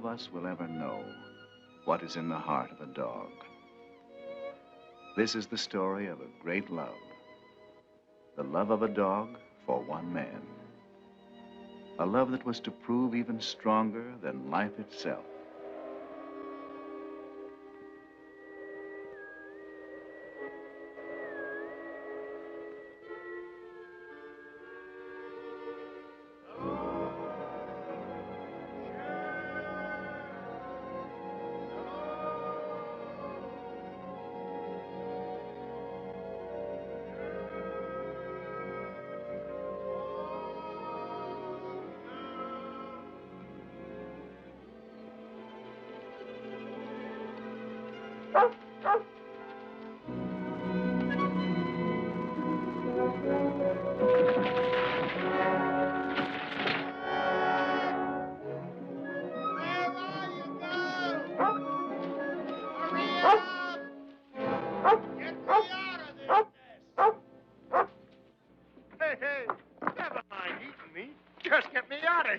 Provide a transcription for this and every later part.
of us will ever know what is in the heart of a dog. This is the story of a great love. The love of a dog for one man. A love that was to prove even stronger than life itself.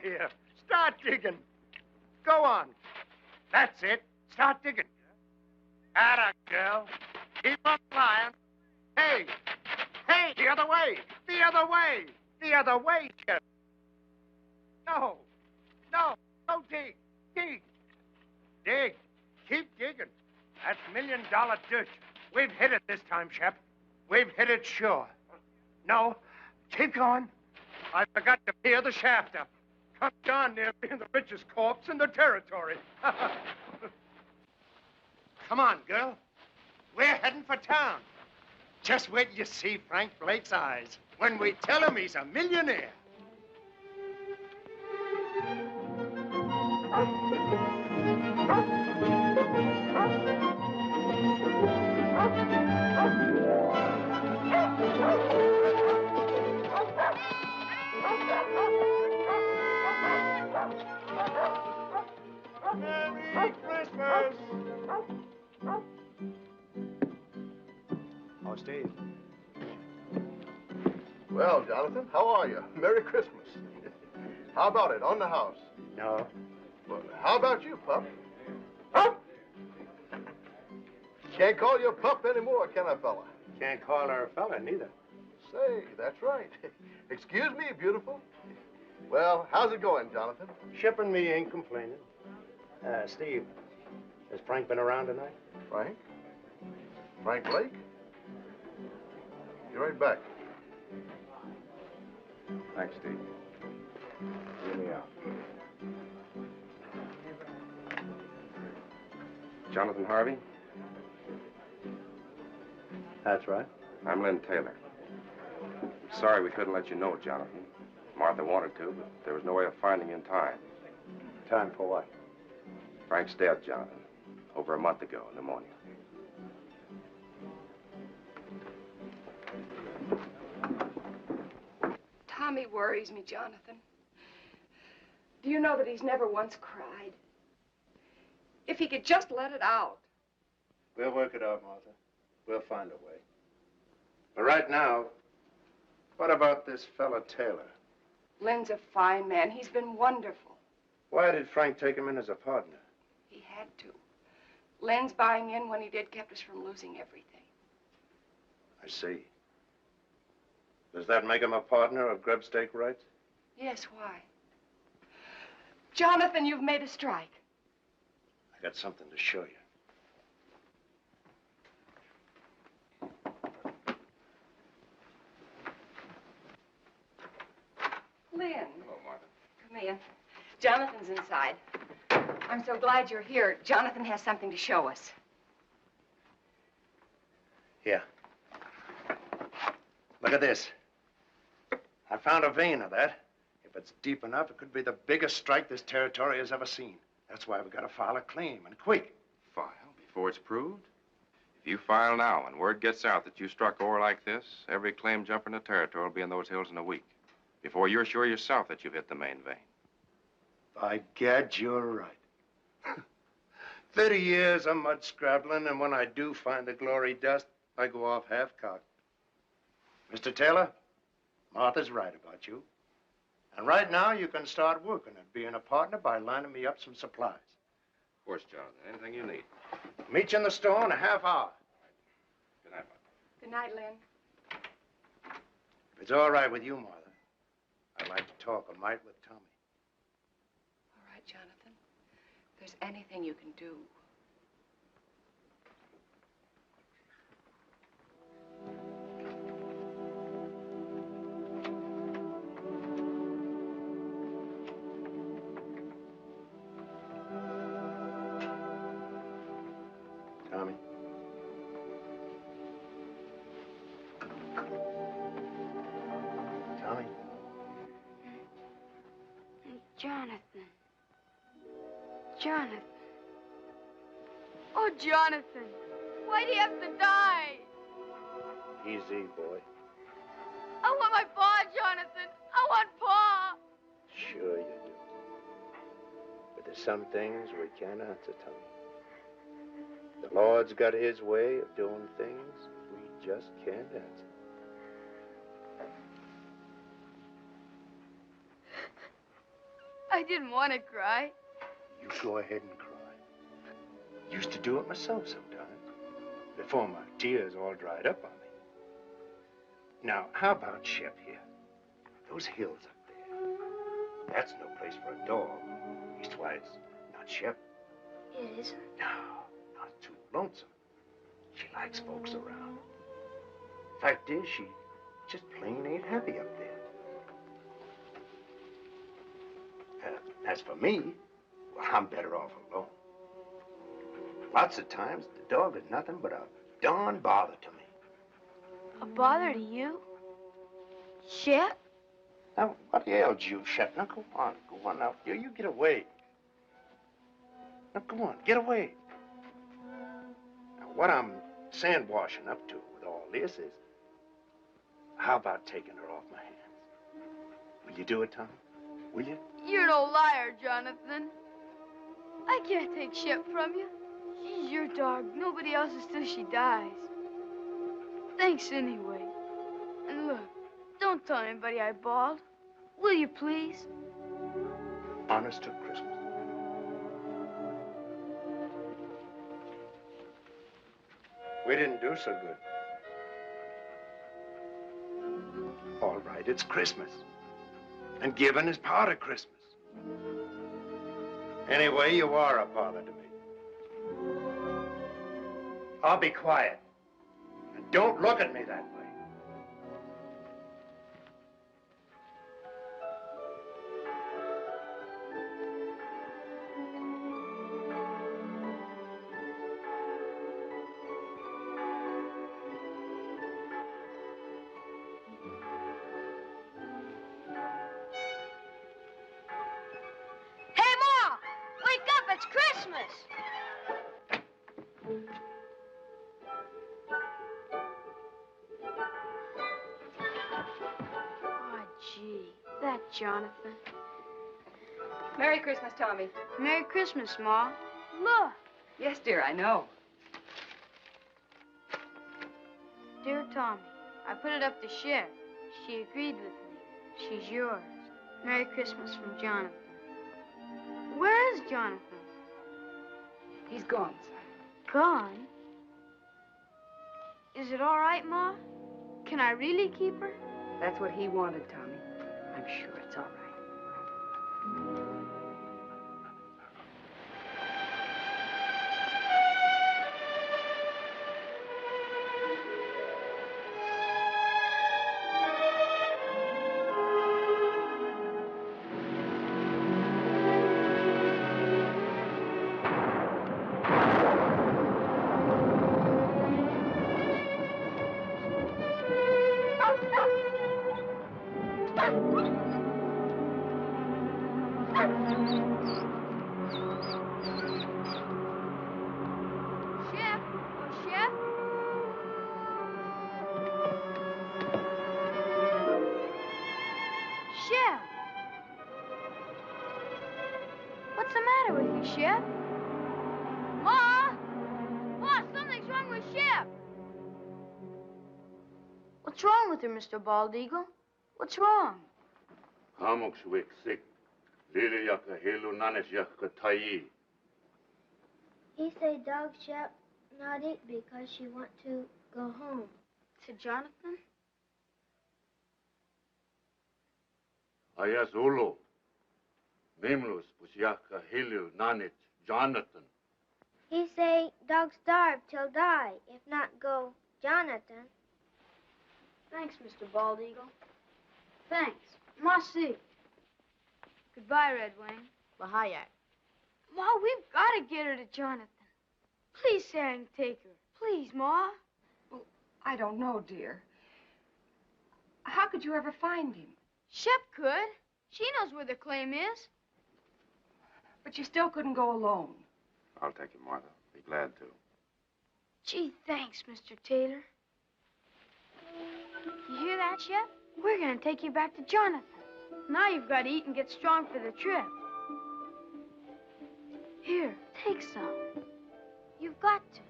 Here. Start digging. Go on. That's it. Start digging. Atta girl. Keep on flying. Hey. Hey, the other way. The other way. The other way, Jeff. No. No. No, dig. Dig. Dig. Keep digging. That's $1 million dirt. We've hit it this time, Shep. We've hit it sure. No. Keep going. I forgot to peer the shaft up. Come down near being the richest corpse in the territory. Come on, girl. We're heading for town. Just wait till you see Frank Blake's eyes when we tell him he's a millionaire. Merry Christmas! Oh, Steve. Well, Jonathan, how are you? Merry Christmas. How about it, on the house? No. Well, how about you, pup? Pup! Can't call you a pup anymore, can I, fella? Can't call her a fella, neither. Say, that's right. Excuse me, beautiful. Well, how's it going, Jonathan? Shipping me ain't complaining. Steve, has Frank been around tonight? Frank? Frank Blake? Be right back. Thanks, Steve. Hear me out. Jonathan Harvey? That's right. I'm Lynn Taylor. Sorry we couldn't let you know, Jonathan. Martha wanted to, but there was no way of finding you in time. Time for what? Frank's dead, Jonathan. Over a month ago, pneumonia. Tommy worries me, Jonathan. Do you know that he's never once cried? If he could just let it out. We'll work it out, Martha. We'll find a way. But right now, what about this fella Taylor? Lynn's a fine man. He's been wonderful. Why did Frank take him in as a partner? He had to. Lynn's buying in when he did kept us from losing everything. I see. Does that make him a partner of grub stake rights? Yes, why? Jonathan, you've made a strike. I got something to show you. Lynn. Hello, Martha. Come in. Jonathan's inside. I'm so glad you're here. Jonathan has something to show us. Here. Look at this. I found a vein of that. If it's deep enough, it could be the biggest strike this territory has ever seen. That's why we've got to file a claim, and quick. File before it's proved? If you file now and word gets out that you struck ore like this, every claim jumper in the territory will be in those hills in a week. Before you're sure yourself that you've hit the main vein. By gad, you're right. 30 years of mud scrabbling, and when I do find the glory dust, I go off half-cocked. Mr. Taylor, Martha's right about you. And right now, you can start working at being a partner by lining me up some supplies. Of course, Jonathan. Anything you need. Meet you in the store in a half hour. Good night, Mother. Good night, Lynn. If it's all right with you, Martha, I'd like to talk a mite with Tommy. All right, Jonathan. If there's anything you can do. Tommy? Tommy? Jonathan. Jonathan. Oh, Jonathan. Why do you have to die? Easy, boy. I want my paw, Jonathan. I want paw. Sure you do. But there's some things we can't answer, Tommy. The Lord's got his way of doing things we just can't answer. I didn't want to cry. You go ahead and cry. Used to do it myself sometimes, before my tears all dried up on me. Now, how about Shep here? Those hills up there. That's no place for a dog. Leastwise, not Shep. It isn't. No, not too lonesome. She likes folks around. Fact is, she just plain ain't happy up there. As for me, well, I'm better off alone. Lots of times, the dog is nothing but a darn bother to me. A bother to you? Shep? Now, what ails you, Shep? Now, go on now. You get away. Now, go on, get away. Now, what I'm sandwashing up to with all this is, how about taking her off my hands? Will you do it, Tom? Will you? You're no liar, Jonathan. I can't take Shep from you. She's your dog. Nobody else's till she dies. Thanks anyway. And look, don't tell anybody I bawled. Will you, please? Honest to Christmas. We didn't do so good. All right, it's Christmas. And giving is part of Christmas. Anyway, you are a bother to me. I'll be quiet. And don't look at me that way. Hey, Ma! Wake up, it's Christmas! Oh, gee, that Jonathan. Merry Christmas, Tommy. Merry Christmas, Ma. Look. Yes, dear, I know. Dear Tommy, I put it up to Shep. She agreed with me. She's yours. Merry Christmas from Jonathan. Where is Jonathan? He's gone, son. Gone? Is it all right, Ma? Can I really keep her? That's what he wanted, Tommy. I'm sure it's all right. Shep? Oh, Shep? Shep? What's the matter with you, Shep? Ma! Ma, something's wrong with Shep! What's wrong with her, Mr. Bald Eagle? What's wrong? Hamok shwek sik. Lili yaka helu nanes yaka tayi. He say dog Shep not eat because she want to go home. To Jonathan? Aya Zulu. Mimlus, Pusiaka, Hilil, Nanit, Jonathan. He say dog starve till die, if not go Jonathan. Thanks, Mr. Bald Eagle. Thanks. Merci. Goodbye, Red Wing. Bahayak. Ma, we've got to get her to Jonathan. Please say I can take her. Please, Ma. Well, I don't know, dear. How could you ever find him? Shep could. She knows where the claim is. But you still couldn't go alone. I'll take him, Martha. Be glad to. Gee, thanks, Mr. Taylor. You hear that, Shep? We're going to take you back to Jonathan. Now you've got to eat and get strong for the trip. Here, take some. You've got to.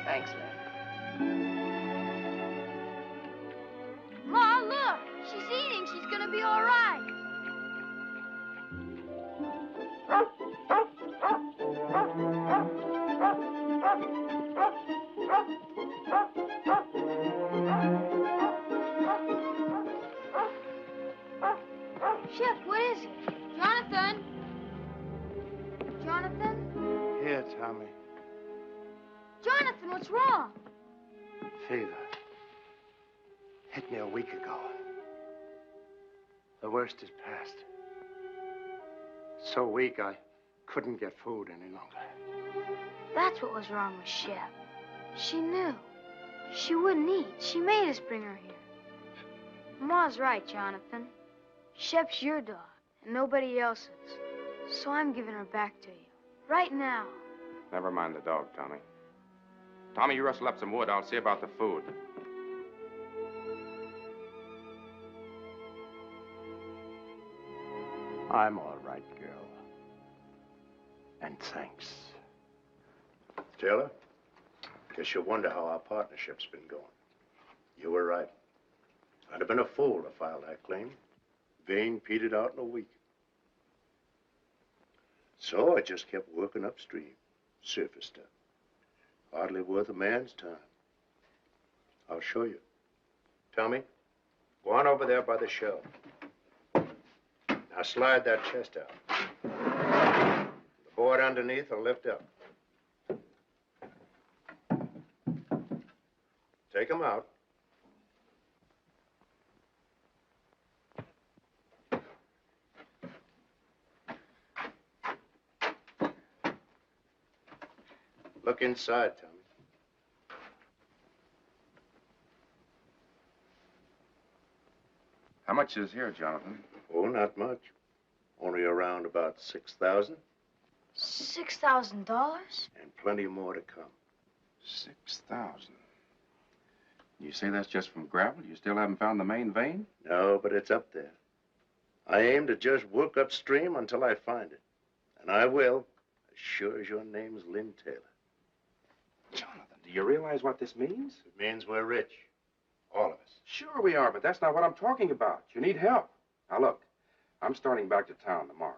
Thanks, Lynn. Ma, look! She's eating. She's going to be all right. Shep, what is it? Jonathan? Jonathan? Here, Tommy. Jonathan, what's wrong? Fever. Hit me a week ago. The worst is past. So weak I couldn't get food any longer. That's what was wrong with Shep. She knew. She wouldn't eat. She made us bring her here. Ma's right, Jonathan. Shep's your dog, and nobody else's. So I'm giving her back to you. Right now. Never mind the dog, Tommy. Tommy, you rustle up some wood. I'll see about the food. I'm all right, girl. And thanks. Taylor, guess you wonder how our partnership's been going. You were right. I'd have been a fool to file that claim. Vein petered out in a week. So I just kept working upstream. Surface stuff. Hardly worth a man's time. I'll show you. Tommy, go on over there by the shelf. Now slide that chest out. The board underneath will lift up. Take them out. Look inside, Tommy. How much is here, Jonathan? Oh, not much. Only around about 6,000. $6,000? And plenty more to come. 6,000. You say that's just from gravel? You still haven't found the main vein? No, but it's up there. I aim to just work upstream until I find it. And I will, as sure as your name's Lynn Taylor. Jonathan, do you realize what this means? It means we're rich. All of us. Sure we are, but that's not what I'm talking about. You need help. Now, look, I'm starting back to town tomorrow.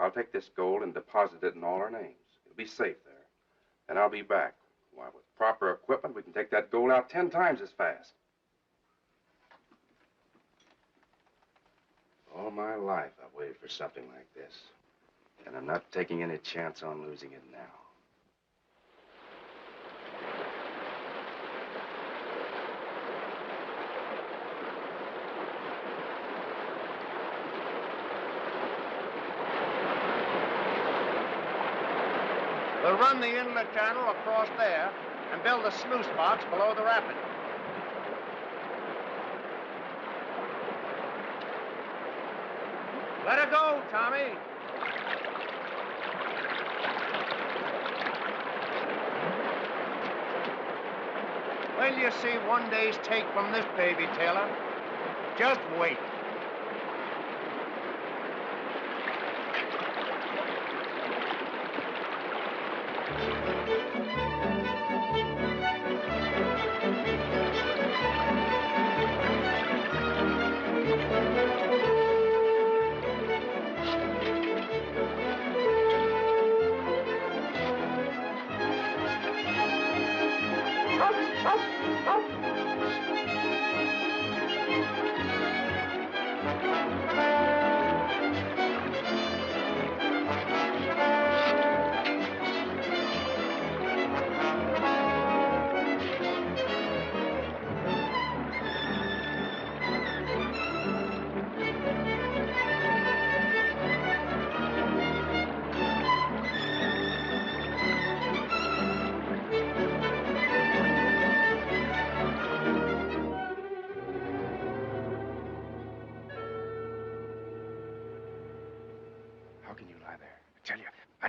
I'll take this gold and deposit it in all our names. It'll be safe there. And I'll be back. Why, with proper equipment, we can take that gold out 10 times as fast. All my life, I've waited for something like this. And I'm not taking any chance on losing it now. We'll run the inlet channel across there and build a sluice box below the rapid. Let her go, Tommy. Well, you see one day's take from this baby, Taylor. Just wait.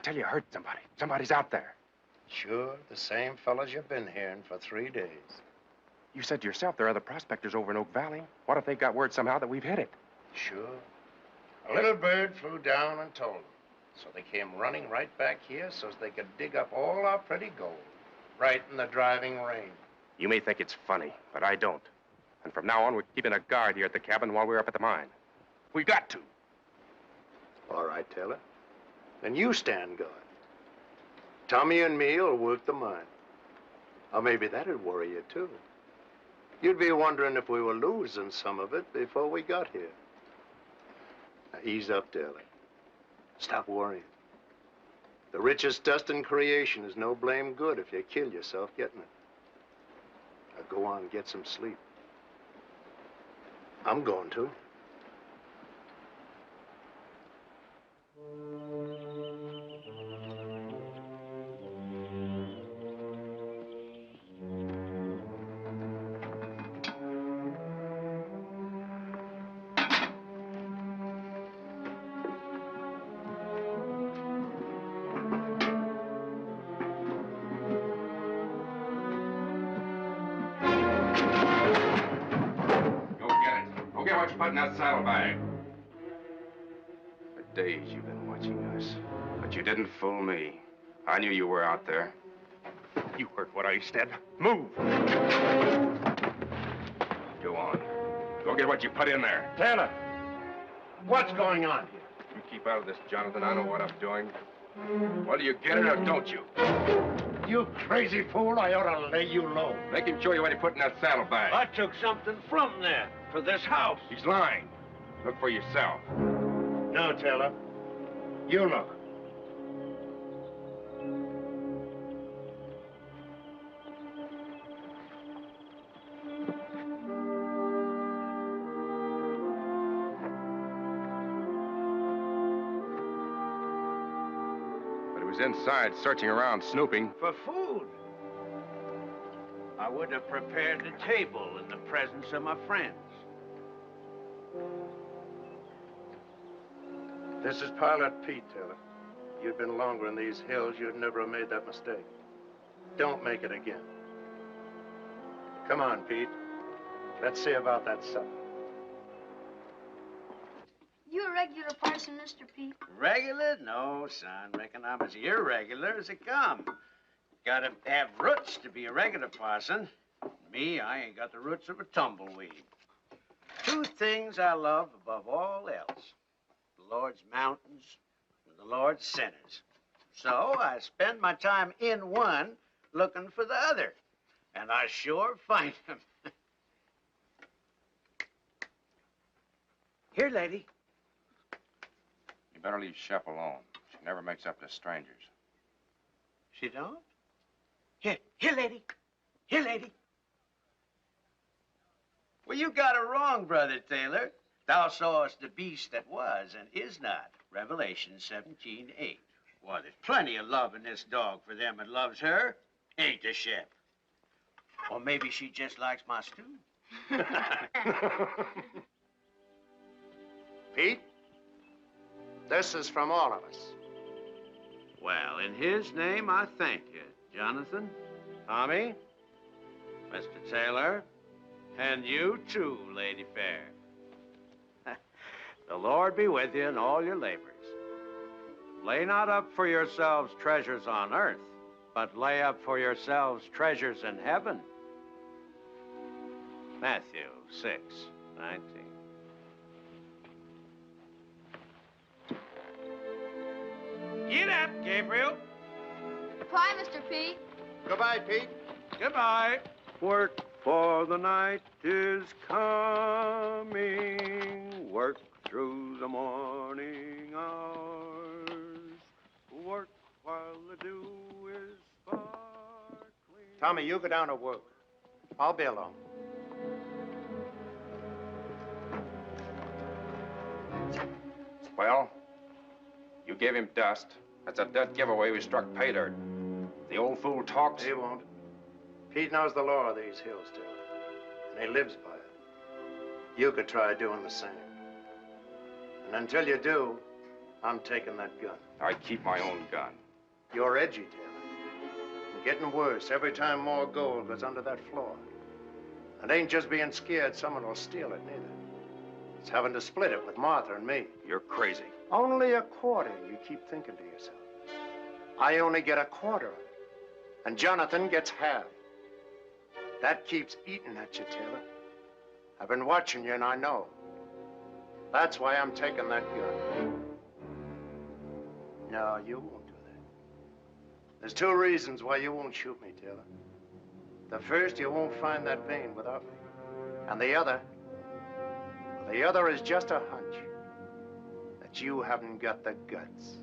tell you, I heard somebody. Somebody's out there. Sure, the same fellas you've been hearing for 3 days. You said to yourself there are other prospectors over in Oak Valley. What if they got word somehow that we've hit it? Sure. A little bird flew down and told them. So they came running right back here so as they could dig up all our pretty gold. Right in the driving rain. You may think it's funny, but I don't. And from now on, we're keeping a guard here at the cabin while we're up at the mine. We got to. All right, Taylor. Then you stand guard. Tommy and me will work the mine. Or maybe that'd worry you, too. You'd be wondering if we were losing some of it before we got here. Now, ease up, Taylor. Stop worrying. The richest dust in creation is no blame good if you kill yourself getting it. Now, go on and get some sleep. I'm going to. Put in that saddlebag. For days you've been watching us, but you didn't fool me. I knew you were out there. You heard what I said. Move! Go on. Go get what you put in there. Taylor, what's going on here? You keep out of this, Jonathan. I know what I'm doing. Well, do you get it or don't you? You crazy fool, I ought to lay you low. Make him show you what he put in that saddlebag. I took something from there for this house. He's lying. Look for yourself. No, Taylor. You look. But he was inside, searching around, snooping. For food. I would have prepared the table in the presence of my friends. This is Pilot Pete, Taylor. If you'd been longer in these hills, you'd never have made that mistake. Don't make it again. Come on, Pete. Let's see about that supper. You a regular parson, Mr. Pete? Regular? No, son. Reckon I'm as irregular as it come. Gotta have roots to be a regular parson. Me, I ain't got the roots of a tumbleweed. 2 things I love above all else. The Lord's mountains and the Lord's sinners. So I spend my time in one looking for the other. And I sure find them. Here, lady. You better leave Shep alone. She never makes up to strangers. She don't? Here, lady. Here, lady. Well, you got it wrong, Brother Taylor. Thou sawest the beast that was and is not. Revelation 17:8. Well, there's plenty of love in this dog for them that loves her. Ain't there, Shep? Or maybe she just likes my stew. Pete, this is from all of us. Well, in his name, I thank you, Jonathan, Tommy, Mr. Taylor, and you too, Lady Fair. The Lord be with you in all your labors. Lay not up for yourselves treasures on earth, but lay up for yourselves treasures in heaven. Matthew 6:19. Get up, Gabriel. Bye, Mr. Pete. Goodbye, Pete. Goodbye. Work for the night is coming. Work through the morning hours. Work while the dew is sparkling. Tommy, you go down to work. I'll be along. Well, you gave him dust. That's a dead giveaway we struck pay dirt. The old fool talks. He won't. Pete knows the law of these hills, Taylor, and he lives by it. You could try doing the same. And until you do, I'm taking that gun. I keep my own gun. You're edgy, Taylor. And getting worse every time more gold goes under that floor. And ain't just being scared someone will steal it, neither. It's having to split it with Martha and me. You're crazy. Only a quarter, you keep thinking to yourself. I only get a quarter of it. And Jonathan gets half. That keeps eating at you, Taylor. I've been watching you and I know. That's why I'm taking that gun. No, you won't do that. There's two reasons why you won't shoot me, Taylor. The first, you won't find that vein without me. And the other is just a hunch that you haven't got the guts.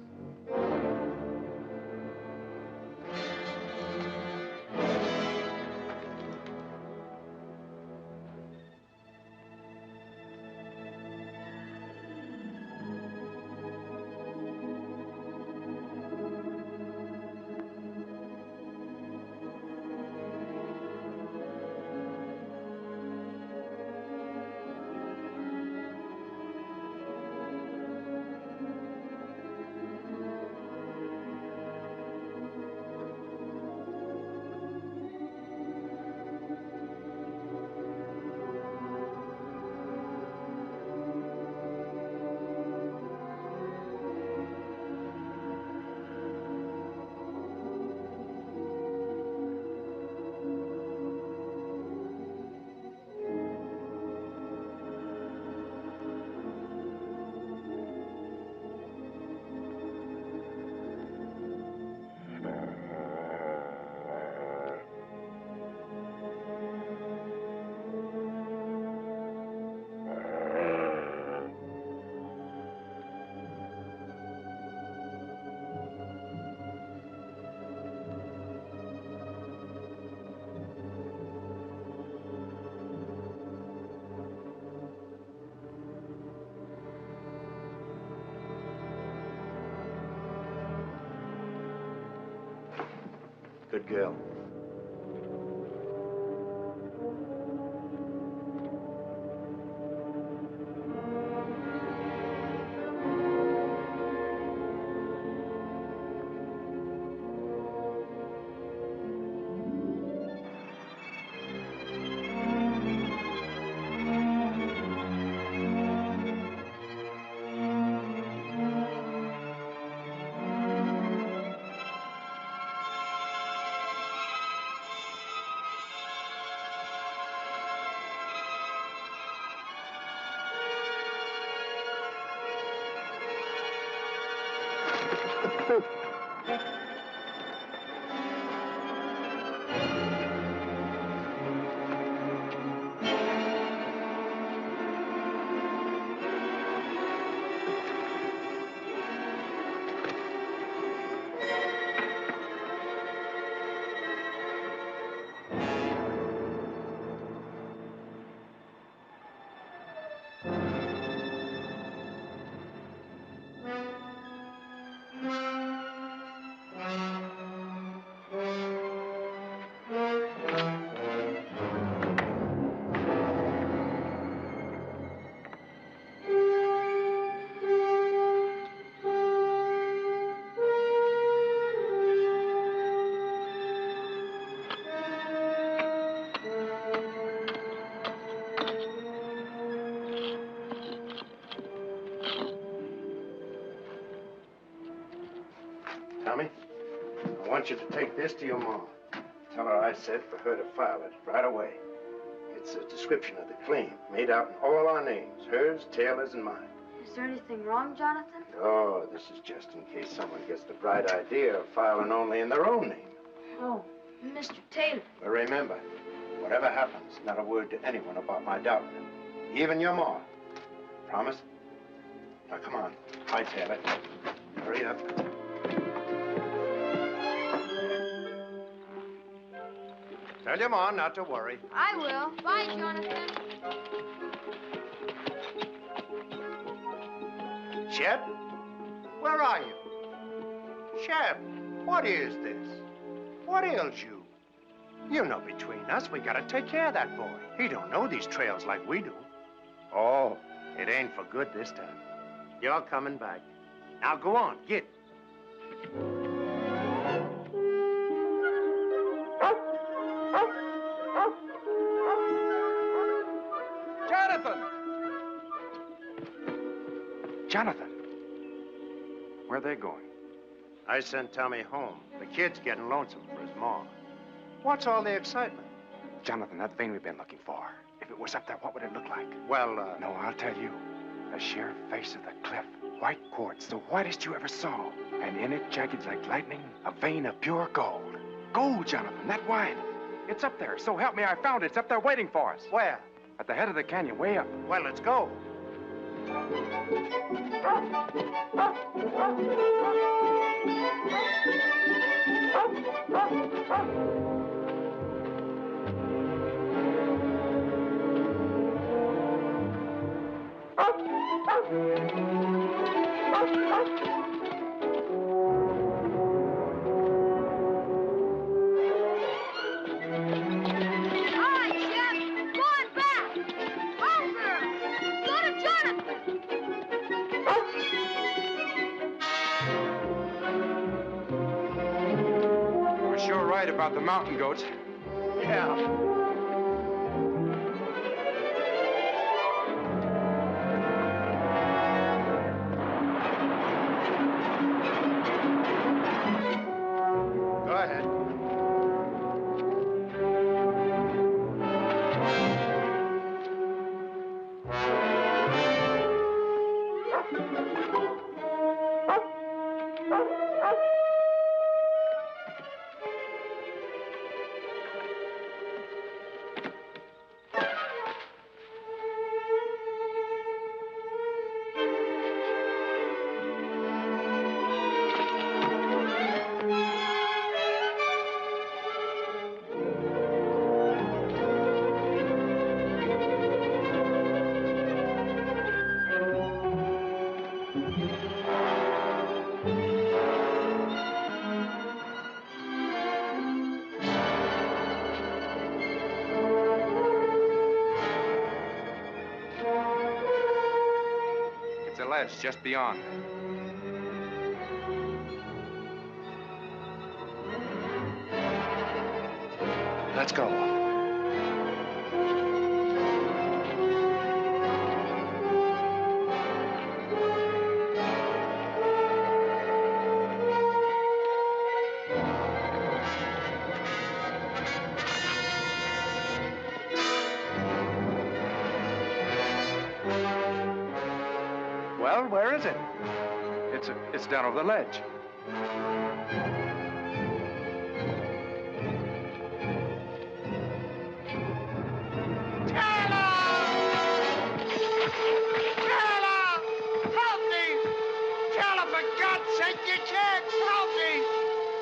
Good girl. Tommy, I want you to take this to your mom. Tell her I said for her to file it right away. It's a description of the claim, made out in all our names, hers, Taylor's, and mine. Is there anything wrong, Jonathan? Oh, this is just in case someone gets the bright idea of filing only in their own name. Oh, Mr. Taylor. But remember, whatever happens, not a word to anyone about my doubting him. Even your ma. Promise? Now, come on. Hi, Taylor. Hurry up. Tell your ma not to worry. I will. Bye, Jonathan. Chet? Where are you? Chet, what is this? What ails you? You know between us, we gotta take care of that boy. He don't know these trails like we do. Oh, it ain't for good this time. You're coming back. Now go on, get. Jonathan! Jonathan! Where are they going? I sent Tommy home. The kid's getting lonesome for his mom. What's all the excitement? Jonathan, that vein we've been looking for. If it was up there, what would it look like? Well, No, I'll tell you. The sheer face of the cliff. White quartz, the whitest you ever saw. And in it, jagged like lightning, a vein of pure gold. Gold, Jonathan, that white. It's up there. So help me, I found it. It's up there waiting for us. Where? At the head of the canyon, way up. Well, let's go. We're sure right about the mountain goats. Yeah. Go ahead. It's a ledge just beyond. Let's go. Well, where is it? It's down over the ledge.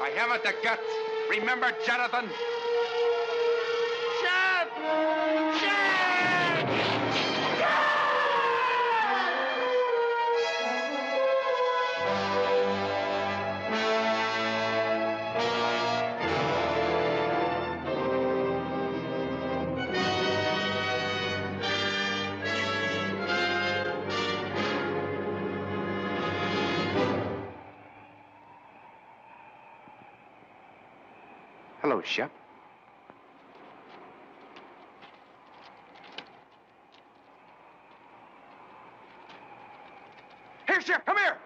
I haven't the guts. Remember, Jonathan? Hello, Shep. Here, Shep, come here!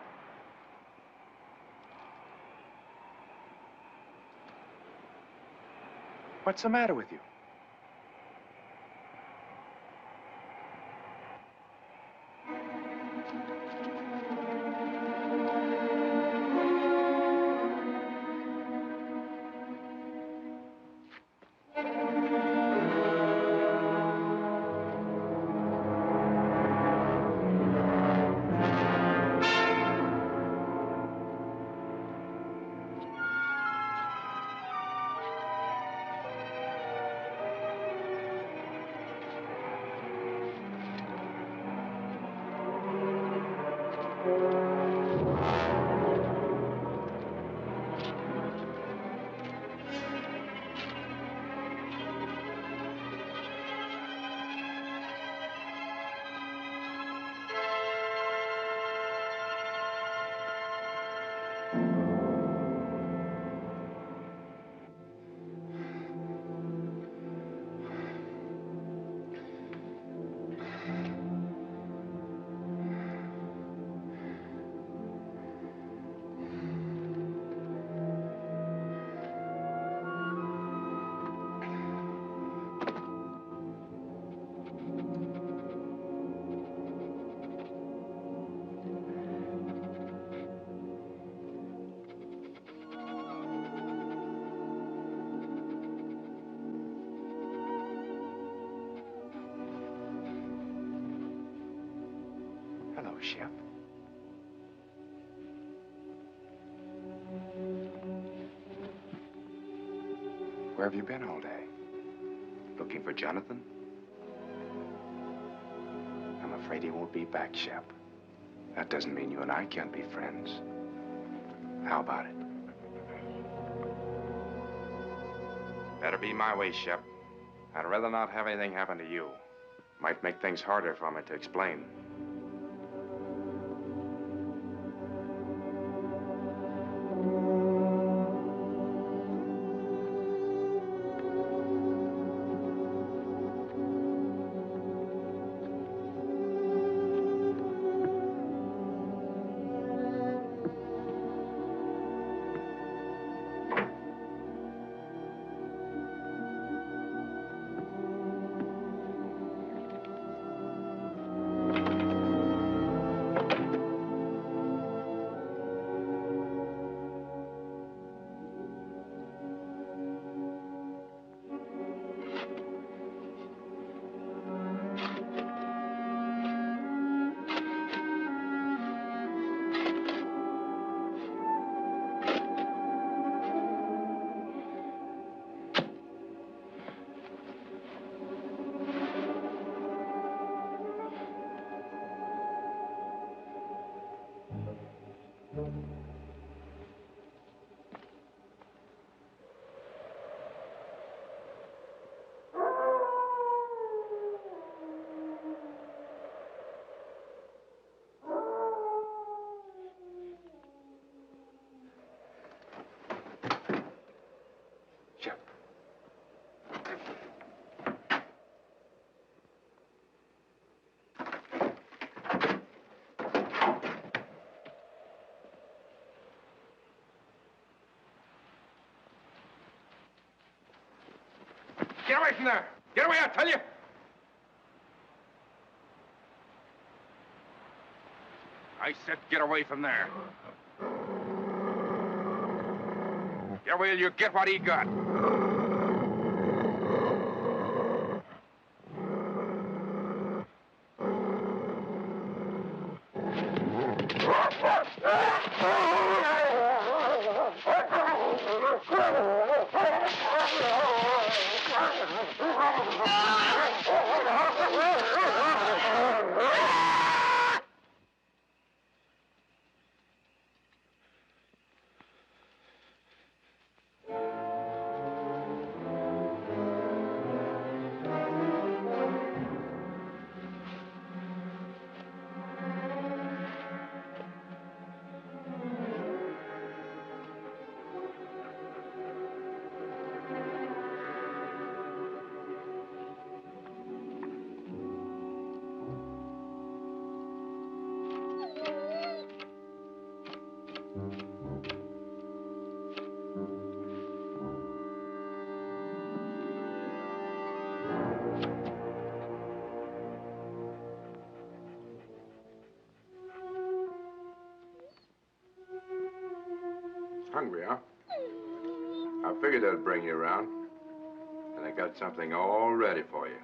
What's the matter with you? Hello, Shep. Where have you been all day? Looking for Jonathan? I'm afraid he won't be back, Shep. That doesn't mean you and I can't be friends. How about it? Better be my way, Shep. I'd rather not have anything happen to you. Might make things harder for me to explain. Get away from there! Get away, I tell you! I said get away from there. Get away or you get what he got. Hungry, huh? I figured I'd bring you around. And I got something all ready for you.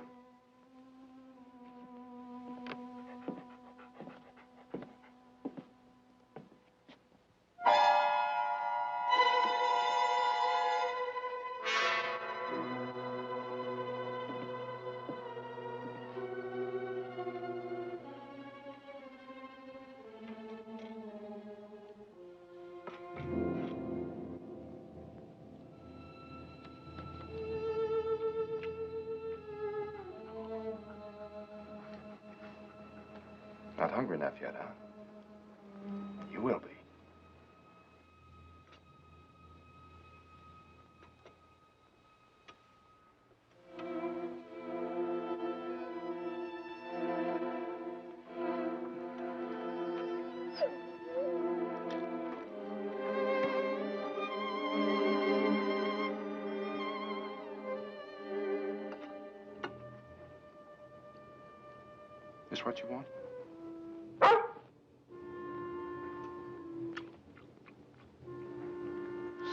Not hungry enough yet, huh? You will be. This what you want?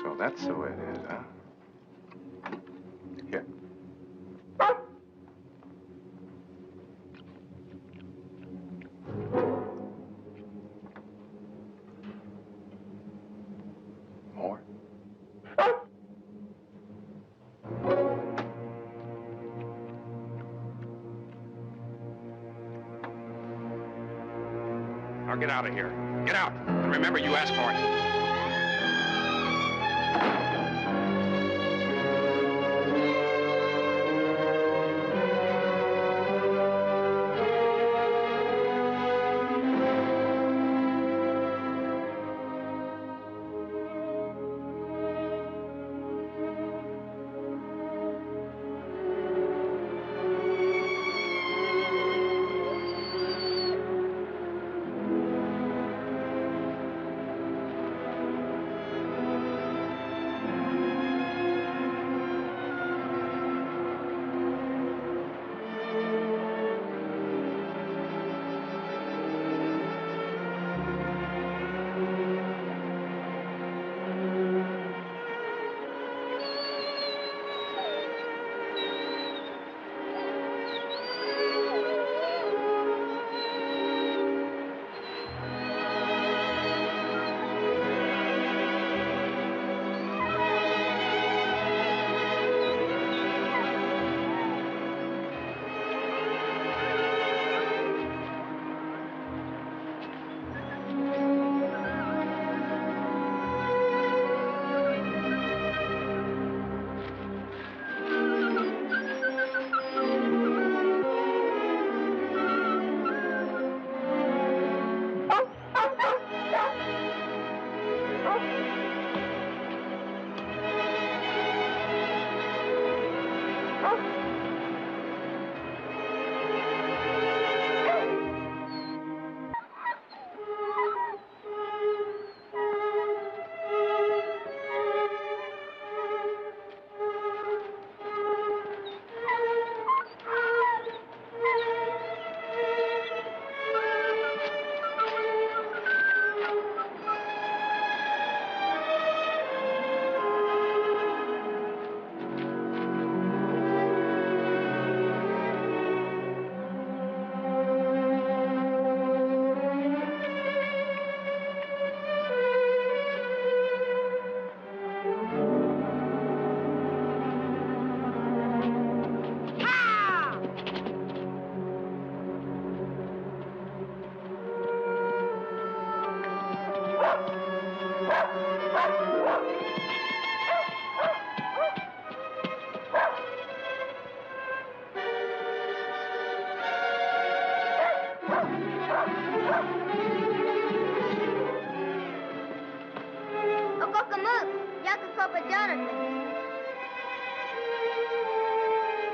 So that's the way it is, huh? Here. Now get out of here. Get out. And remember, you asked for it.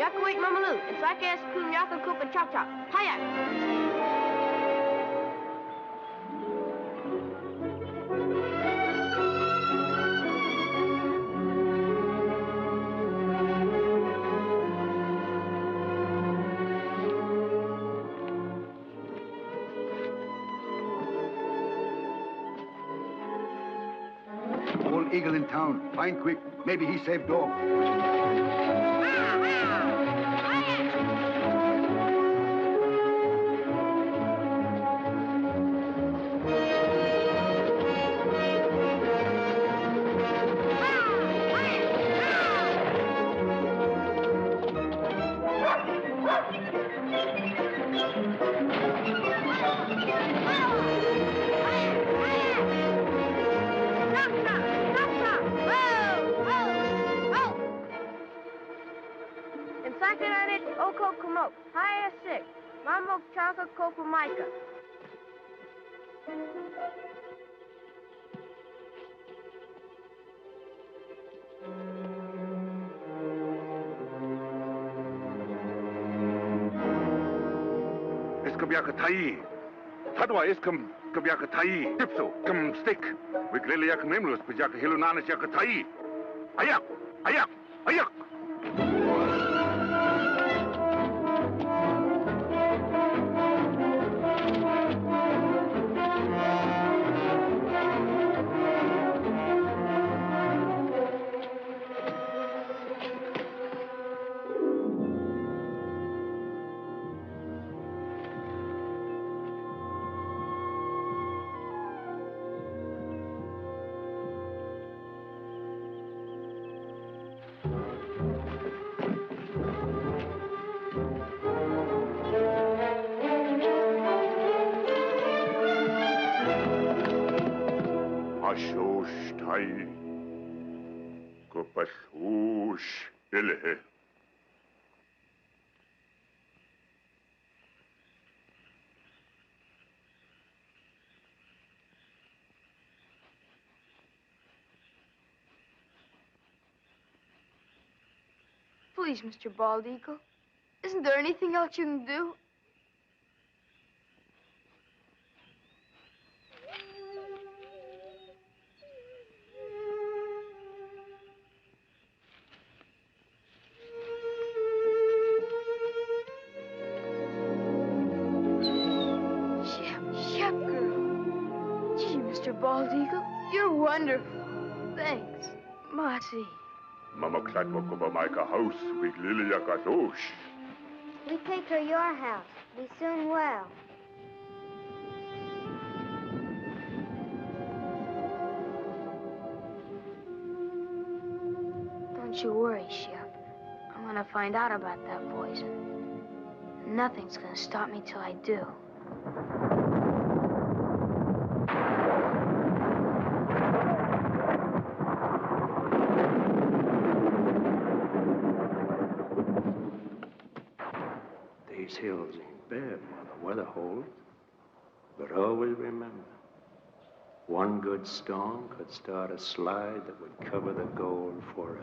Yakuik Mamalu, and Sakas Kum Yaka Kupa Chop Chop. Hiya! Old eagle in town. Find quick. Maybe he saved dog. Oko Kumok, Hiya 6, Mamok Chaka Kopa Micah. Eskabiakatai. Tadwa eskam kabiakatai. Tipso, kam stick. Wiglele yak memlus, pajaka hilunanas yakatai. Ayak! Ayak! Ayak! Mashosh Tai. Kupashosh Ilhe. Please, Mr. Bald Eagle. Isn't there anything else you can do? Shep girl. Gee, Mr. Bald Eagle, you're wonderful. Thanks. Marty. Mama Klatwakova Micah house, Big Lilia Kadosh. We take her your house. Be soon well. Don't you worry, Shep. I'm gonna find out about that poison. Nothing's gonna stop me till I do. These hills ain't bad while the weather holds. But always remember, one good storm could start a slide that would cover the gold forever.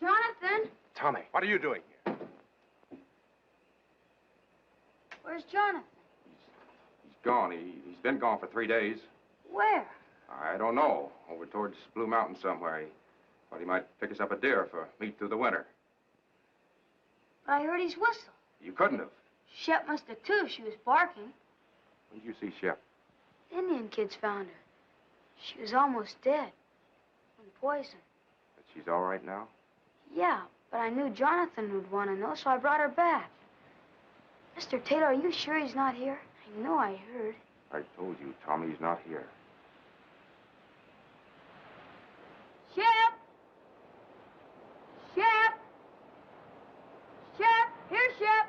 Jonathan? Tommy, what are you doing here? Where's Jonathan? He's gone. He's been gone for 3 days. Where? I don't know. Over towards Blue Mountain somewhere. He thought he might pick us up a deer for meat through the winter. But I heard his whistle. You couldn't have. Shep must have too if she was barking. When did you see Shep? The Indian kids found her. She was almost dead. From poison. But she's all right now? Yeah, but I knew Jonathan would want to know, so I brought her back. Mr. Taylor, are you sure he's not here? I know I heard. I told you, Tommy, he's not here. Shep! Shep! Shep! Here, Shep!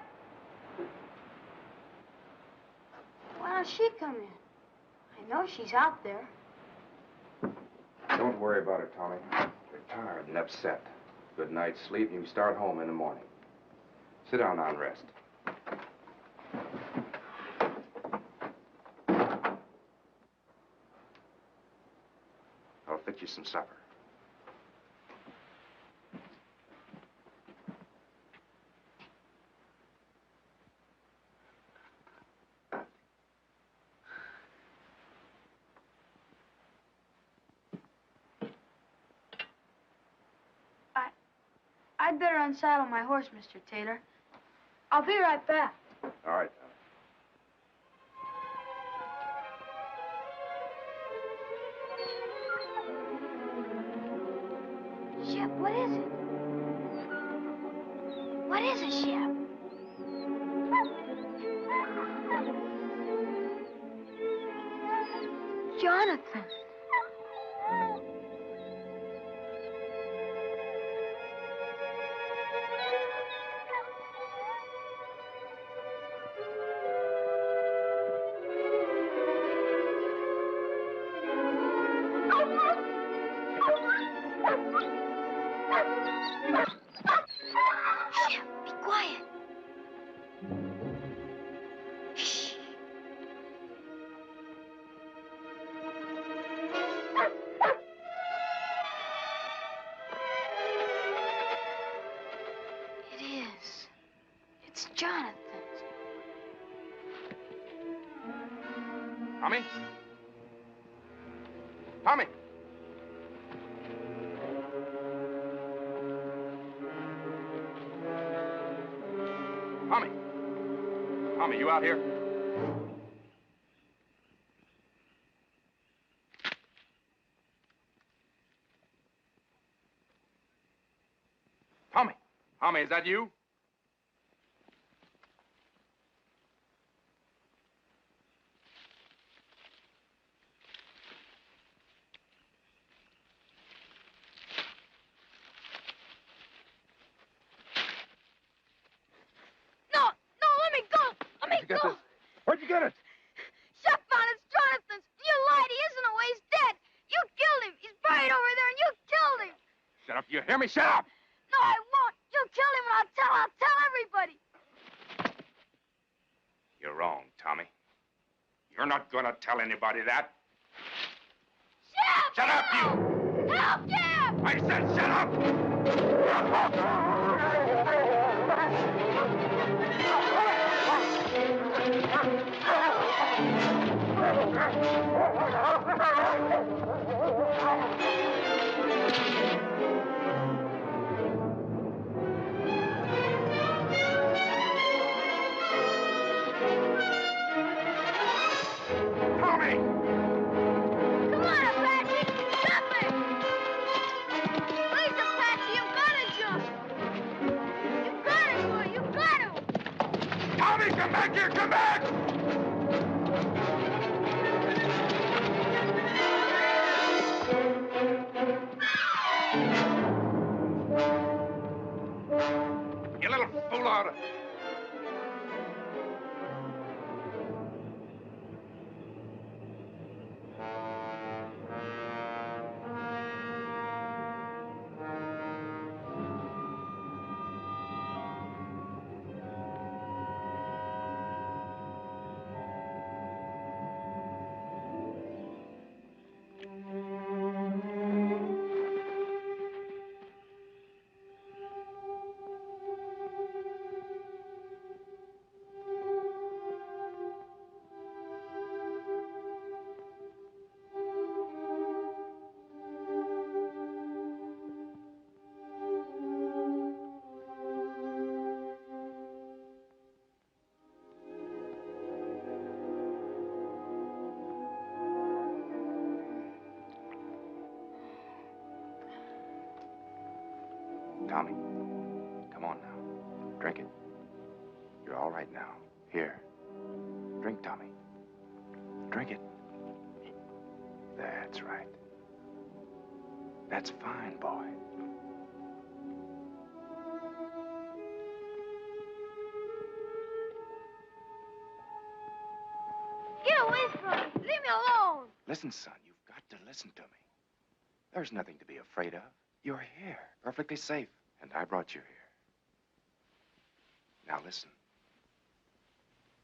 Why don't she come in? I know she's out there. Don't worry about it, Tommy. You're tired and upset. Good night's sleep, and you can start home in the morning. Sit down now and rest. I'll fix you some supper. I'd better unsaddle my horse, Mr. Taylor. I'll be right back. All right, Tommy. Shep, what is it? What is it, Shep? Jonathan. Tommy? Tommy! Tommy! Tommy, you out here? Tommy! Tommy, is that you? Where'd you get this? Where'd you get it? Shep found it's Jonathan's. You lied. He isn't away. He's dead. You killed him. He's buried over there, and you killed him. Shut up. You hear me? Shut up! No, I won't. You killed him, and I'll tell everybody. You're wrong, Tommy. You're not gonna tell anybody that. Shep! Shut up, you! Help, Shep! I said shut up! Tommy! Come on, Apache! Jump it! Please, Apache, you've got to jump! You've got to, boy! You've got to! Tommy, come back here! Come back! You little fool out of... Tommy, come on now. Drink it. You're all right now. Here. Drink, Tommy. Drink it. That's right. That's fine, boy. Get away from me. Leave me alone. Listen, son, you've got to listen to me. There's nothing to be afraid of. You're here, perfectly safe, and I brought you here. Now listen.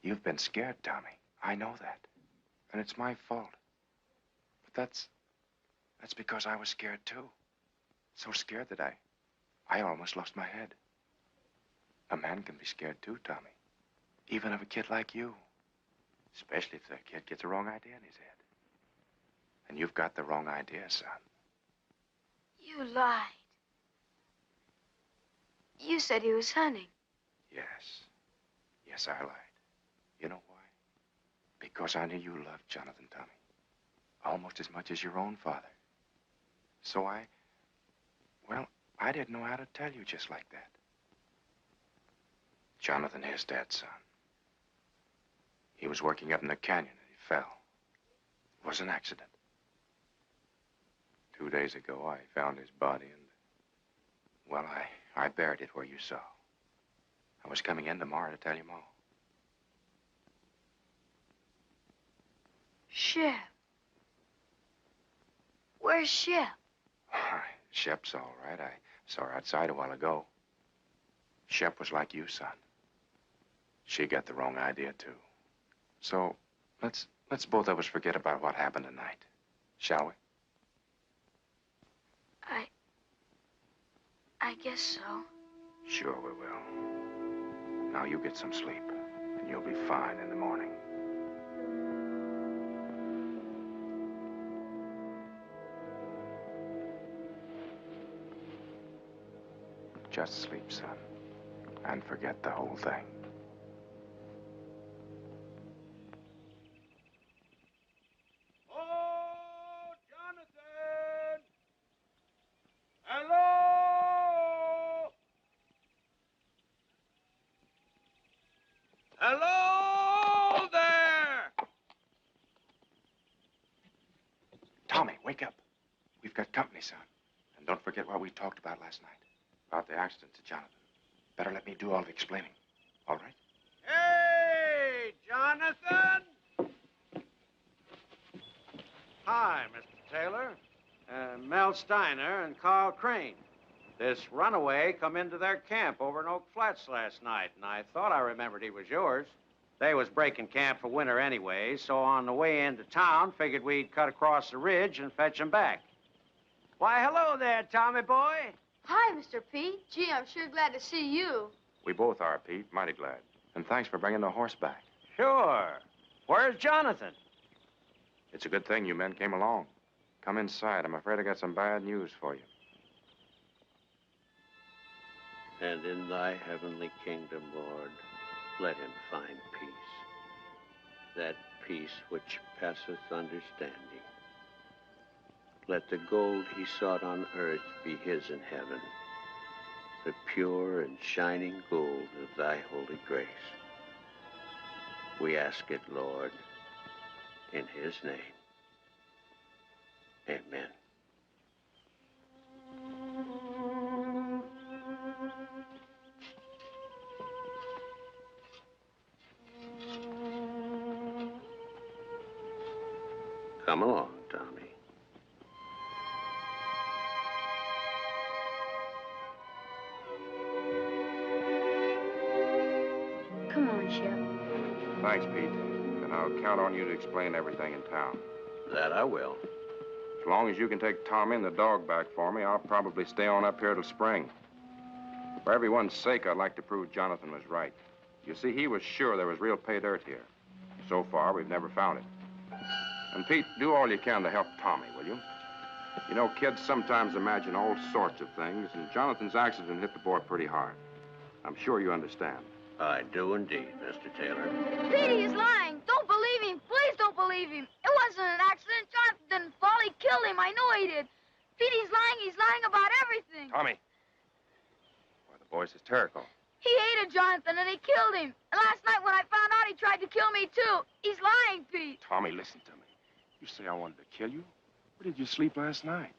You've been scared, Tommy. I know that. And it's my fault. But that's because I was scared, too. So scared that I almost lost my head. A man can be scared, too, Tommy. Even of a kid like you. Especially if the kid gets the wrong idea in his head. And you've got the wrong idea, son. You lied. You said he was hunting. Yes. Yes, I lied. You know why? Because I knew you loved Jonathan, Tommy. Almost as much as your own father. So I didn't know how to tell you just like that. Jonathan is dead, son. He was working up in the canyon and he fell. It was an accident. 2 days ago, I found his body and, well, I buried it where you saw. I was coming in tomorrow to tell you more. Shep. Where's Shep? Shep's all right. I saw her outside a while ago. Shep was like you, son. She got the wrong idea, too. So, let's both of us forget about what happened tonight. Shall we? I guess so. Sure we will. Now you get some sleep, and you'll be fine in the morning. Just sleep, son, and forget the whole thing. Oh, Jonathan! Hello! Hello there! Tommy, wake up. We've got company, son. And don't forget what we talked about last night. About the accident to Jonathan. Better let me do all the explaining. All right? Hey, Jonathan! Hi, Mr. Taylor. Mel Steiner and Carl Crane. This runaway come into their camp over in Oak Flats last night, and I thought I remembered he was yours. They was breaking camp for winter anyway, so on the way into town, figured we'd cut across the ridge and fetch him back. Why, hello there, Tommy boy. Hi, Mr. Pete. Gee, I'm sure glad to see you. We both are, Pete. Mighty glad. And thanks for bringing the horse back. Sure. Where's Jonathan? It's a good thing you men came along. Come inside. I'm afraid I got some bad news for you. And in thy heavenly kingdom, Lord, let him find peace. That peace which passeth understanding. Let the gold he sought on earth be his in heaven, the pure and shining gold of thy holy grace. We ask it, Lord, in his name. Amen. Come along, Tommy. Come on, Shep. Thanks, Pete. And I'll count on you to explain everything in town. That I will. As long as you can take Tommy and the dog back for me, I'll probably stay on up here till spring. For everyone's sake, I'd like to prove Jonathan was right. You see, he was sure there was real pay dirt here. So far, we've never found it. And Pete, do all you can to help Tommy, will you? You know, kids sometimes imagine all sorts of things, and Jonathan's accident hit the boy pretty hard. I'm sure you understand. I do indeed, Mr. Taylor. Petey is lying. Don't believe him. Please don't believe him. It wasn't an accident. Jonathan didn't fall. He killed him. I know he did. Petey's lying. He's lying about everything. Tommy. boy is hysterical. He hated Jonathan and he killed him. And last night when I found out, he tried to kill me too. He's lying, Pete. Tommy, listen to me. You say I wanted to kill you? Where did you sleep last night?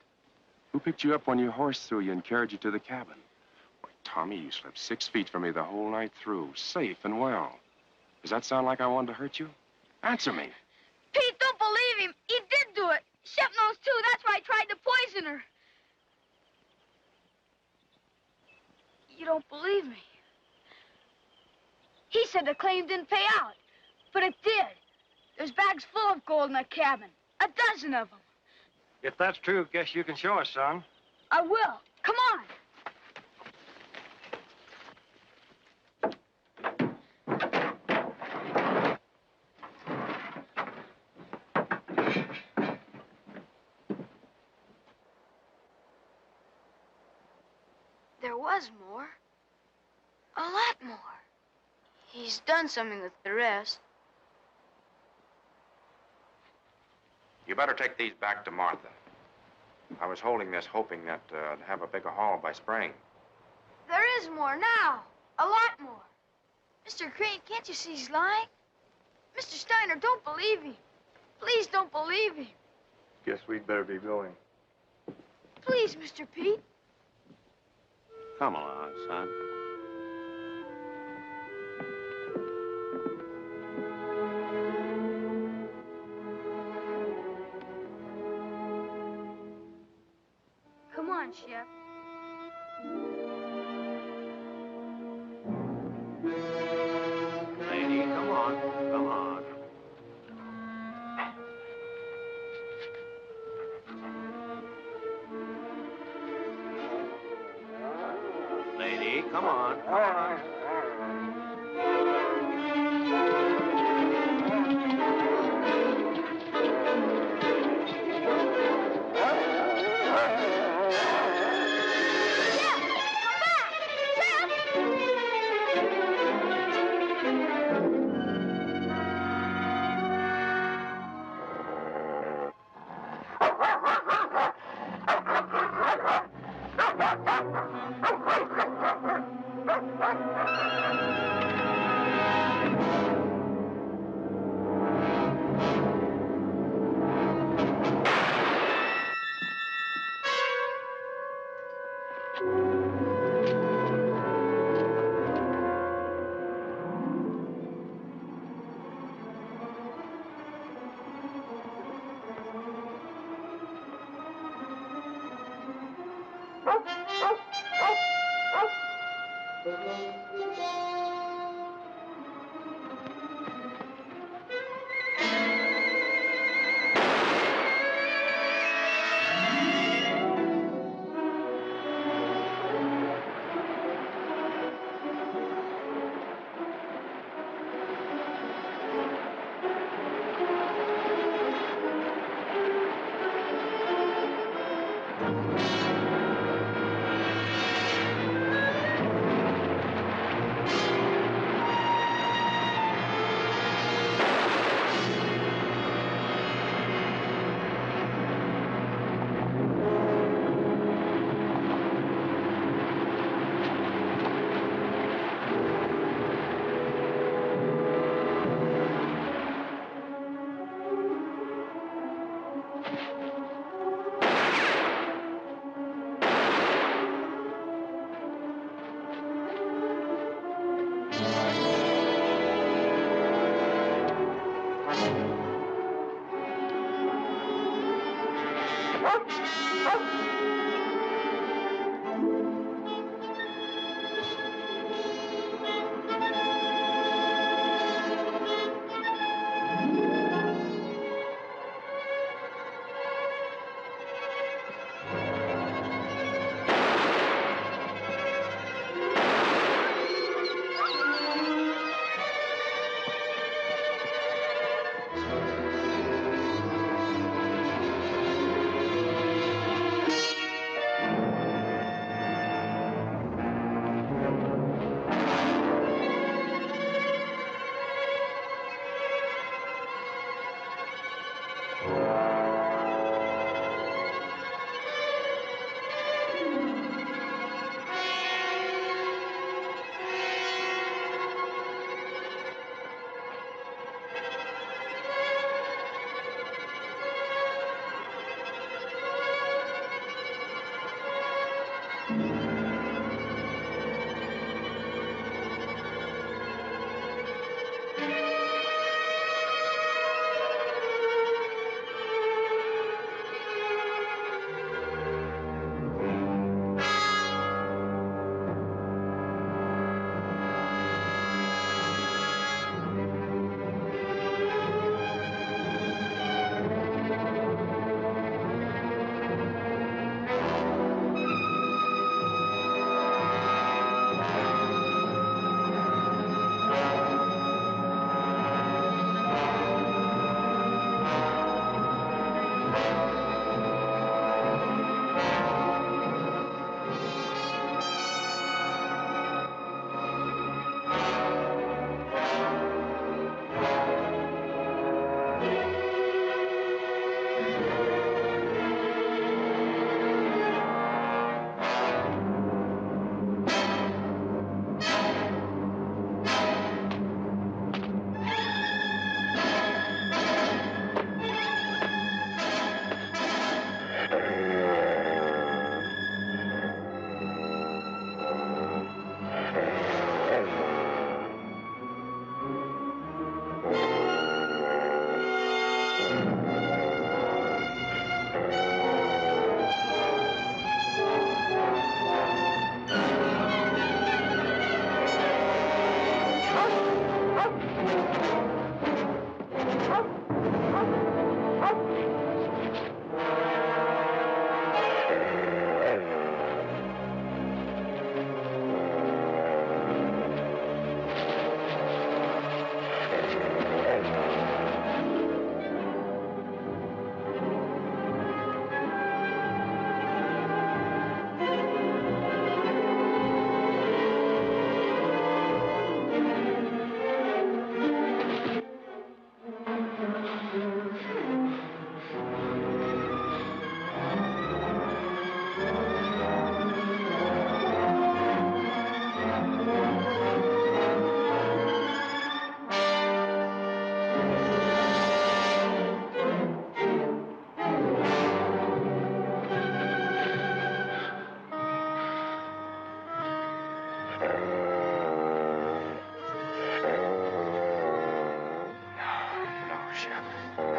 Who picked you up when your horse threw you and carried you to the cabin? Why, Tommy, you slept 6 feet from me the whole night through, safe and well. Does that sound like I wanted to hurt you? Answer me. Pete, don't believe him. He did do it. Shep knows too. That's why I tried to poison her. You don't believe me. He said the claim didn't pay out, but it did. There's bags full of gold in the cabin, a dozen of them. If that's true, guess you can show us, son. I will. Come on. There was more. A lot more. He's done something with the rest. You better take these back to Martha. I was holding this hoping that I'd have a bigger haul by spring. There is more now. A lot more. Mr. Crane, can't you see he's lying? Mr. Steiner, don't believe him. Please don't believe him. Guess we'd better be going. Please, Mr. Pete. Come along, son. Come on, Shep. Lady, come on. Come on. Lady, come on. Come on.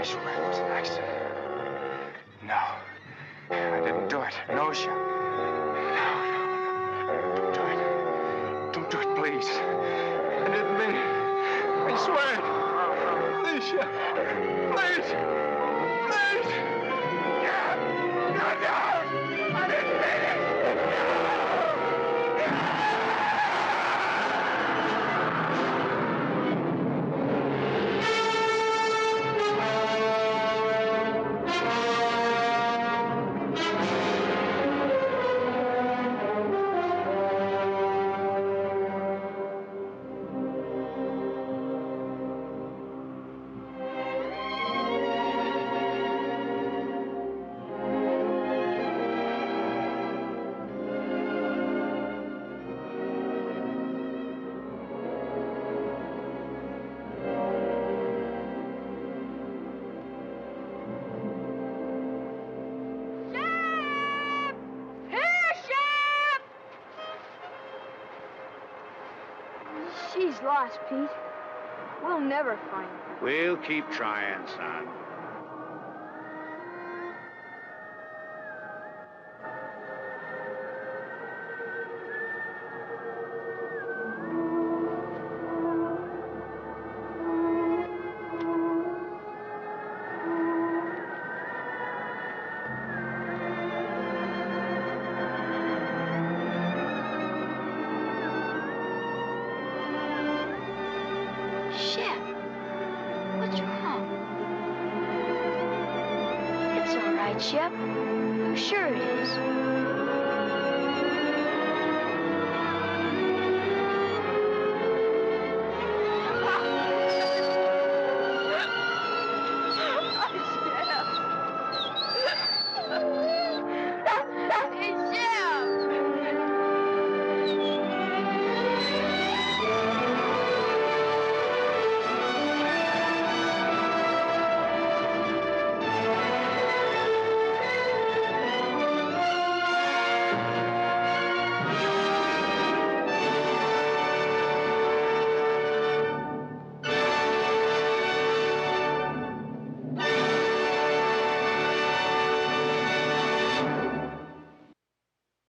I swear it was an accident. No. I didn't do it. No, Shep. No. Don't do it. Don't do it, please. I didn't mean it. I swear it. Please, Shep. Please. Please. No. I didn't mean it. She's lost, Pete. We'll never find her. We'll keep trying, son. Shep, what's wrong? It's all right, Shep. I'm sure it is.